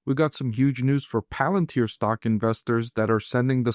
We got some huge news for Palantir stock investors that are sending the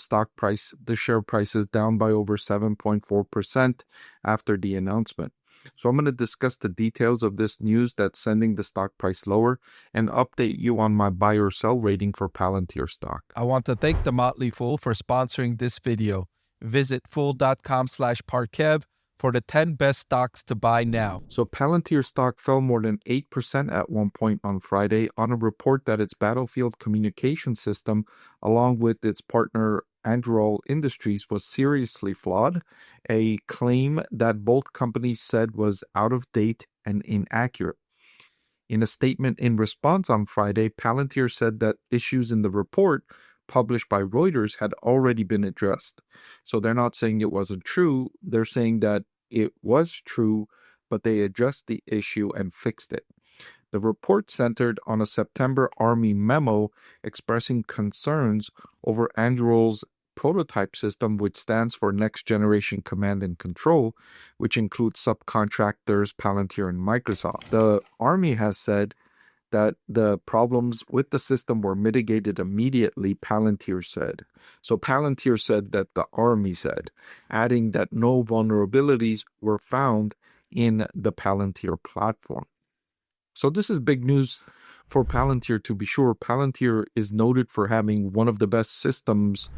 share prices down by over 7.4% after the announcement. So I'm going to discuss the details of this news that's sending the stock price lower and update you on my buy or sell rating for Palantir stock. I want to thank the Motley Fool for sponsoring this video. Visit fool.com/Parkev for the 10 best stocks to buy now. So Palantir stock fell more than 8% at one point on Friday on a report that its battlefield communication system, along with its partner Anduril Industries, was seriously flawed, a claim that both companies said was out of date and inaccurate. In a statement in response on Friday, Palantir said that issues in the report published by Reuters had already been addressed. So they're not saying it wasn't true, they're saying that it was true, but they addressed the issue and fixed it. The report centered on a September Army memo expressing concerns over Anduril's prototype system, which stands for Next Generation Command and Control, which includes subcontractors Palantir and Microsoft. The Army has said that the problems with the system were mitigated immediately, Palantir said. So Palantir said that the Army said, adding that no vulnerabilities were found in the Palantir platform. So this is big news for Palantir, to be sure. Palantir is noted for having one of the best systems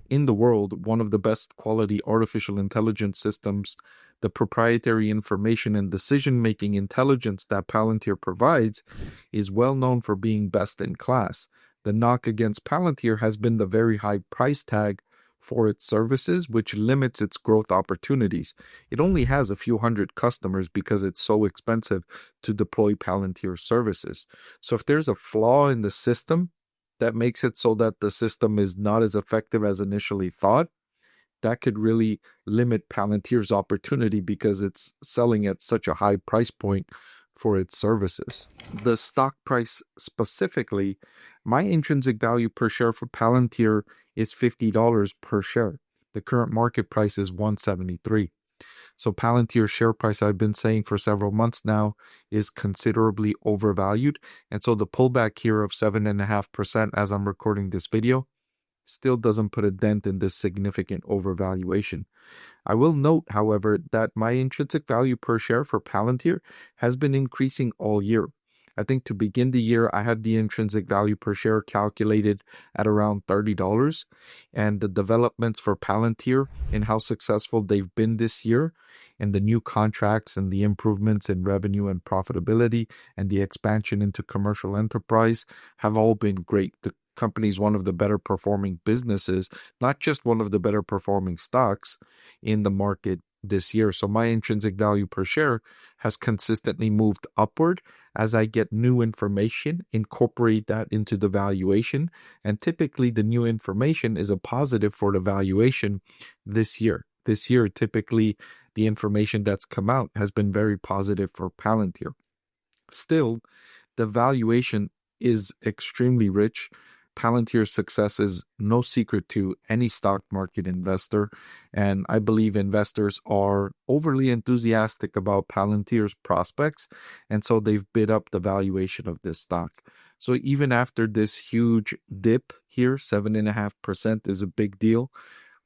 in the world, one of the best quality artificial intelligence systems. The proprietary information and decision-making intelligence that Palantir provides is well known for being best in class. The knock against Palantir has been the very high price tag for its services, which limits its growth opportunities. It only has a few hundred customers because it's so expensive to deploy Palantir services. So if there's a flaw in the system that makes it so that the system is not as effective as initially thought, that could really limit Palantir's opportunity because it's selling at such a high price point for its services. The stock price specifically, my intrinsic value per share for Palantir is $50 per share. The current market price is $173. So Palantir's share price, I've been saying for several months now, is considerably overvalued. And so the pullback here of 7.5% as I'm recording this video still doesn't put a dent in this significant overvaluation. I will note, however, that my intrinsic value per share for Palantir has been increasing all year. I think to begin the year, I had the intrinsic value per share calculated at around $30, and the developments for Palantir and how successful they've been this year, and the new contracts and the improvements in revenue and profitability and the expansion into commercial enterprise have all been great. The company's one of the better performing businesses, not just one of the better performing stocks in the market this year. So my intrinsic value per share has consistently moved upward as I get new information, incorporate that into the valuation, and typically the new information is a positive for the valuation this year. This year, typically the information that's come out has been very positive for Palantir. Still, the valuation is extremely rich. Palantir's success is no secret to any stock market investor, and I believe investors are overly enthusiastic about Palantir's prospects, and so they've bid up the valuation of this stock. So even after this huge dip here, 7.5% is a big deal.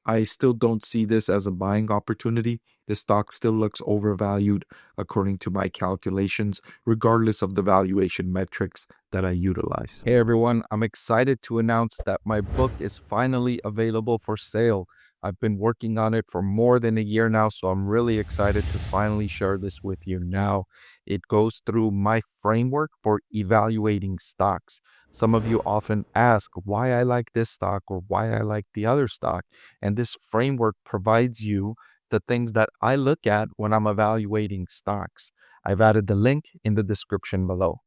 I still don't see this as a buying opportunity. The stock still looks overvalued according to my calculations, regardless of the valuation metrics that I utilize. Hey everyone, I'm excited to announce that my book is finally available for sale. I've been working on it for more than a year now, so I'm really excited to finally share this with you now. It goes through my framework for evaluating stocks. Some of you often ask why I like this stock or why I like the other stock, and this framework provides you the things that I look at when I'm evaluating stocks. I've added the link in the description below.